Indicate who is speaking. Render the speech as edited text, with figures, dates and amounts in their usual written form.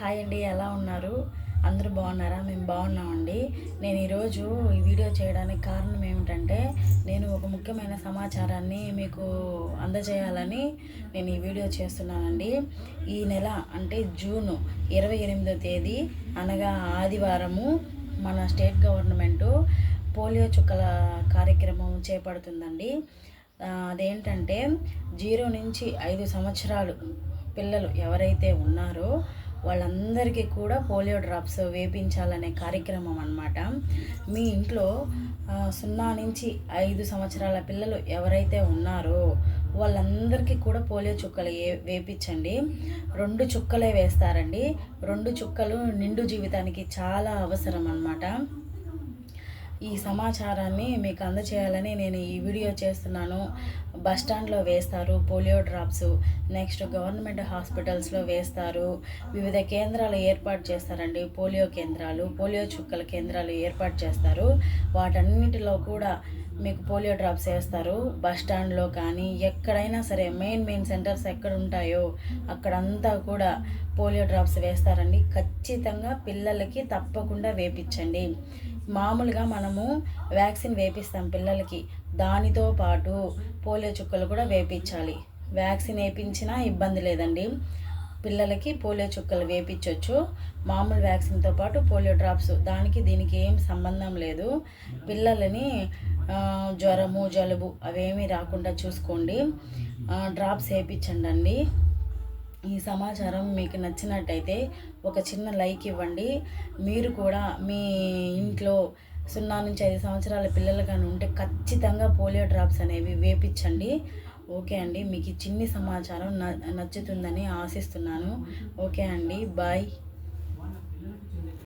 Speaker 1: Hi అండి, ఎలా ఉన్నారు? అందరూ బాగున్నారా? మేము బాగున్నామండి. నేను ఈరోజు ఈ వీడియో చేయడానికి కారణం ఏమిటంటే, నేను ఒక ముఖ్యమైన సమాచారాన్ని మీకు అందజేయాలని నేను ఈ వీడియో చేస్తున్నానండి. ఈ నెల అంటే జూన్ 28వ తేదీ అనగా ఆదివారము మన స్టేట్ గవర్నమెంటు పోలియో చుక్కల కార్యక్రమం చేపడుతుందండి. అదేంటంటే 0 నుంచి 5 సంవత్సరాలు పిల్లలు ఎవరైతే ఉన్నారో వాళ్ళందరికీ కూడా పోలియో డ్రాప్స్ వేపించాలనే కార్యక్రమం అన్నమాట. మీ ఇంట్లో 0 నుంచి 5 సంవత్సరాల పిల్లలు ఎవరైతే ఉన్నారో వాళ్ళందరికీ కూడా పోలియో చుక్కలు వేపించండి. 2 చుక్కలే వేస్తారండి. 2 చుక్కలు నిండు జీవితానికి చాలా అవసరం అన్నమాట. ఈ సమాచారాన్ని మీకు అందచేయాలని నేను ఈ వీడియో చేస్తున్నాను. బస్టాండ్లో వేస్తారు పోలియో డ్రాప్స్, నెక్స్ట్ గవర్నమెంట్ హాస్పిటల్స్లో వేస్తారు. వివిధ కేంద్రాలు ఏర్పాటు చేస్తారండి. పోలియో కేంద్రాలు, పోలియో చుక్కల కేంద్రాలు ఏర్పాటు చేస్తారు. వాటన్నిటిలో కూడా మీకు పోలియో డ్రాప్స్ వేస్తారు. బస్టాండ్లో కానీ ఎక్కడైనా సరే మెయిన్ సెంటర్స్ ఎక్కడ ఉంటాయో అక్కడంతా కూడా పోలియో డ్రాప్స్ వేస్తారండి. ఖచ్చితంగా పిల్లలకి తప్పకుండా వేపించండి. మామూలుగా మనము వ్యాక్సిన్ వేపిస్తాం పిల్లలకి, దానితో పాటు పోలియో చుక్కలు కూడా వేపించాలి. వ్యాక్సిన్ వేయించినా ఇబ్బంది లేదండి, పిల్లలకి పోలియో చుక్కలు వేపించవచ్చు. మామూలు వ్యాక్సిన్తో పాటు పోలియో డ్రాప్స్, దానికి దీనికి ఏం సంబంధం లేదు. పిల్లలని జ్వరము జలుబు అవేమీ రాకుండా చూసుకోండి. డ్రాప్స్ వేయించండి. ఈ సమాచారం మీకు నచ్చినట్టయితే ఒక చిన్న లైక్ ఇవ్వండి. మీరు కూడా మీ ఇంట్లో 0 నుంచి 5 సంవత్సరాల పిల్లలు కానీ ఉంటే ఖచ్చితంగా పోలియో డ్రాప్స్ అనేవి వేపించండి. ఓకే అండి, మీకు ఈ చిన్ని సమాచారం నచ్చుతుందని ఆశిస్తున్నాను. ఓకే అండి, బాయ్.